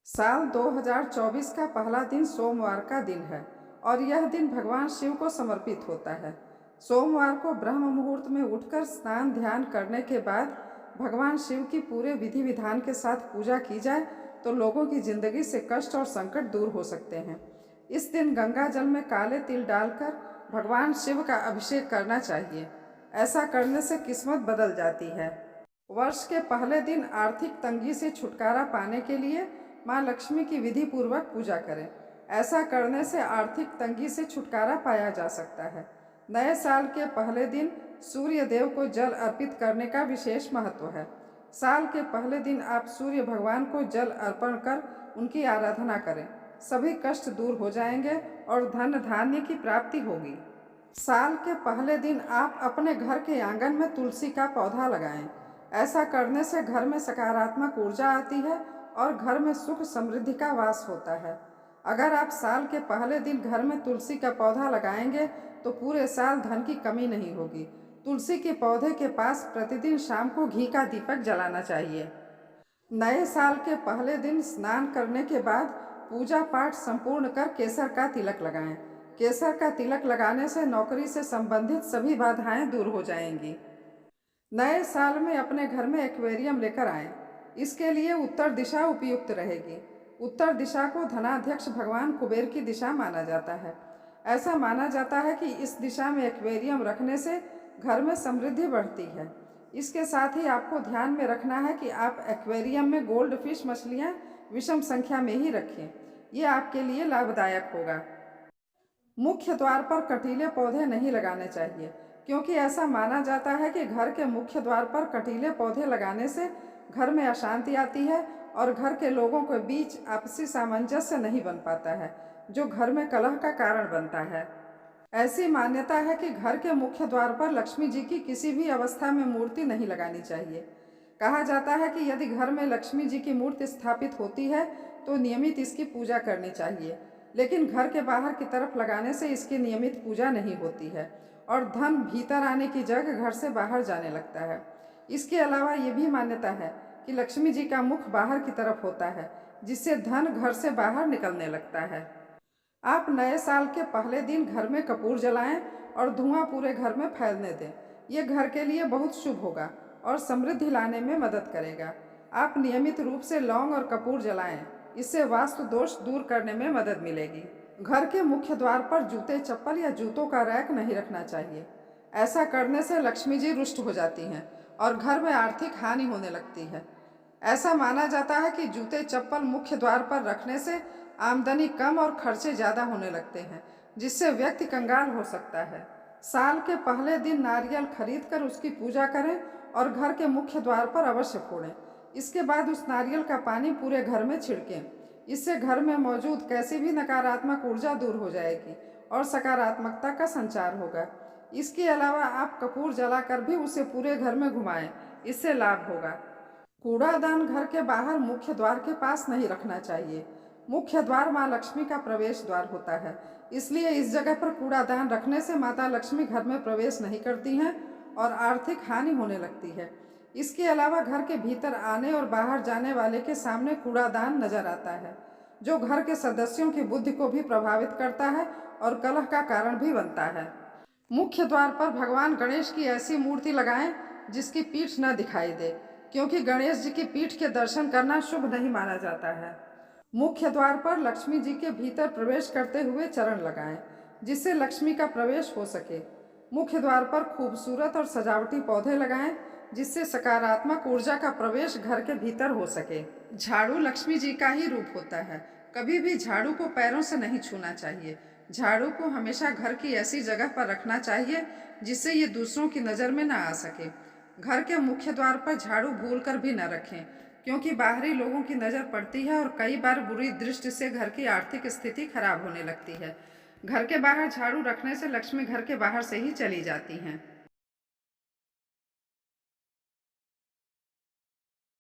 साल 2024 का पहला दिन सोमवार का दिन है और यह दिन भगवान शिव को समर्पित होता है। सोमवार को ब्रह्म मुहूर्त में उठकर स्नान ध्यान करने के बाद भगवान शिव की पूरे विधि विधान के साथ पूजा की जाए तो लोगों की जिंदगी से कष्ट और संकट दूर हो सकते हैं। इस दिन गंगा जल में काले तिल डालकर भगवान शिव का अभिषेक करना चाहिए। ऐसा करने से किस्मत बदल जाती है। वर्ष के पहले दिन आर्थिक तंगी से छुटकारा पाने के लिए माँ लक्ष्मी की विधि पूर्वक पूजा करें। ऐसा करने से आर्थिक तंगी से छुटकारा पाया जा सकता है। नए साल के पहले दिन सूर्य देव को जल अर्पित करने का विशेष महत्व है। साल के पहले दिन आप सूर्य भगवान को जल अर्पण कर उनकी आराधना करें। सभी कष्ट दूर हो जाएंगे और धन धान्य की प्राप्ति होगी। साल के पहले दिन आप अपने घर के आंगन में तुलसी का पौधा लगाएं। ऐसा करने से घर में सकारात्मक ऊर्जा आती है और घर में सुख समृद्धि का वास होता है। अगर आप साल के पहले दिन घर में तुलसी का पौधा लगाएंगे तो पूरे साल धन की कमी नहीं होगी। तुलसी के पौधे के पास प्रतिदिन शाम को घी का दीपक जलाना चाहिए। नए साल के पहले दिन स्नान करने के बाद पूजा पाठ संपूर्ण कर केसर का तिलक लगाएं। केसर का तिलक लगाने से नौकरी से संबंधित सभी बाधाएं दूर हो जाएंगी। नए साल में अपने घर में एक्वेरियम लेकर आएं। इसके लिए उत्तर दिशा उपयुक्त रहेगी। उत्तर दिशा को धनाध्यक्ष भगवान कुबेर की दिशा माना जाता है। ऐसा माना जाता है कि इस दिशा में एक्वेरियम रखने से घर में समृद्धि बढ़ती है। इसके साथ ही आपको ध्यान में रखना है कि आप एक्वेरियम में गोल्ड फिश मछलियाँ विषम संख्या में ही रखें। ये आपके लिए लाभदायक होगा। मुख्य द्वार पर कटीले पौधे नहीं लगाने चाहिए, क्योंकि ऐसा माना जाता है कि घर के मुख्य द्वार पर कटीले पौधे लगाने से घर में अशांति आती है और घर के लोगों के बीच आपसी सामंजस्य नहीं बन पाता है, जो घर में कलह का कारण बनता है। ऐसी मान्यता है कि घर के मुख्य द्वार पर लक्ष्मी जी की किसी भी अवस्था में मूर्ति नहीं लगानी चाहिए। कहा जाता है कि यदि घर में लक्ष्मी जी की मूर्ति स्थापित होती है तो नियमित इसकी पूजा करनी चाहिए, लेकिन घर के बाहर की तरफ लगाने से इसकी नियमित पूजा नहीं होती है और धन भीतर आने की जगह घर से बाहर जाने लगता है। इसके अलावा ये भी मान्यता है कि लक्ष्मी जी का मुख बाहर की तरफ होता है, जिससे धन घर से बाहर निकलने लगता है। आप नए साल के पहले दिन घर में कपूर जलाएं और धुआं पूरे घर में फैलने दें। ये घर के लिए बहुत शुभ होगा और समृद्धि लाने में मदद करेगा। आप नियमित रूप से लौंग और कपूर जलाएं, इससे वास्तु दोष दूर करने में मदद मिलेगी। घर के मुख्य द्वार पर जूते चप्पल या जूतों का रैक नहीं रखना चाहिए। ऐसा करने से लक्ष्मी जी रुष्ट हो जाती हैं और घर में आर्थिक हानि होने लगती है। ऐसा माना जाता है कि जूते चप्पल मुख्य द्वार पर रखने से आमदनी कम और खर्चे ज़्यादा होने लगते हैं, जिससे व्यक्ति कंगाल हो सकता है। साल के पहले दिन नारियल खरीद कर उसकी पूजा करें और घर के मुख्य द्वार पर अवश्य फोड़ें। इसके बाद उस नारियल का पानी पूरे घर में छिड़कें। इससे घर में मौजूद कैसी भी नकारात्मक ऊर्जा दूर हो जाएगी और सकारात्मकता का संचार होगा। इसके अलावा आप कपूर जलाकर भी उसे पूरे घर में घुमाएं, इससे लाभ होगा। कूड़ादान घर के बाहर मुख्य द्वार के पास नहीं रखना चाहिए। मुख्य द्वार माँ लक्ष्मी का प्रवेश द्वार होता है, इसलिए इस जगह पर कूड़ादान रखने से माता लक्ष्मी घर में प्रवेश नहीं करती हैं और आर्थिक हानि होने लगती है। इसके अलावा घर के भीतर आने और बाहर जाने वाले के सामने कूड़ादान नजर आता है, जो घर के सदस्यों की बुद्धि को भी प्रभावित करता है और कलह का कारण भी बनता है। मुख्य द्वार पर भगवान गणेश की ऐसी मूर्ति लगाएं जिसकी पीठ न दिखाई दे, क्योंकि गणेश जी की पीठ के दर्शन करना शुभ नहीं माना जाता है। मुख्य द्वार पर लक्ष्मी जी के भीतर प्रवेश करते हुए चरण लगाएं, जिससे लक्ष्मी का प्रवेश हो सके। मुख्य द्वार पर खूबसूरत और सजावटी पौधे लगाएं, जिससे सकारात्मक ऊर्जा का प्रवेश घर के भीतर हो सके। झाड़ू लक्ष्मी जी का ही रूप होता है। कभी भी झाड़ू को पैरों से नहीं छूना चाहिए। झाड़ू को हमेशा घर की ऐसी जगह पर रखना चाहिए जिससे ये दूसरों की नज़र में ना आ सके। घर के मुख्य द्वार पर झाड़ू भूलकर भी न रखें, क्योंकि बाहरी लोगों की नज़र पड़ती है और कई बार बुरी दृष्टि से घर की आर्थिक स्थिति खराब होने लगती है। घर के बाहर झाड़ू रखने से लक्ष्मी घर के बाहर से ही चली जाती हैं।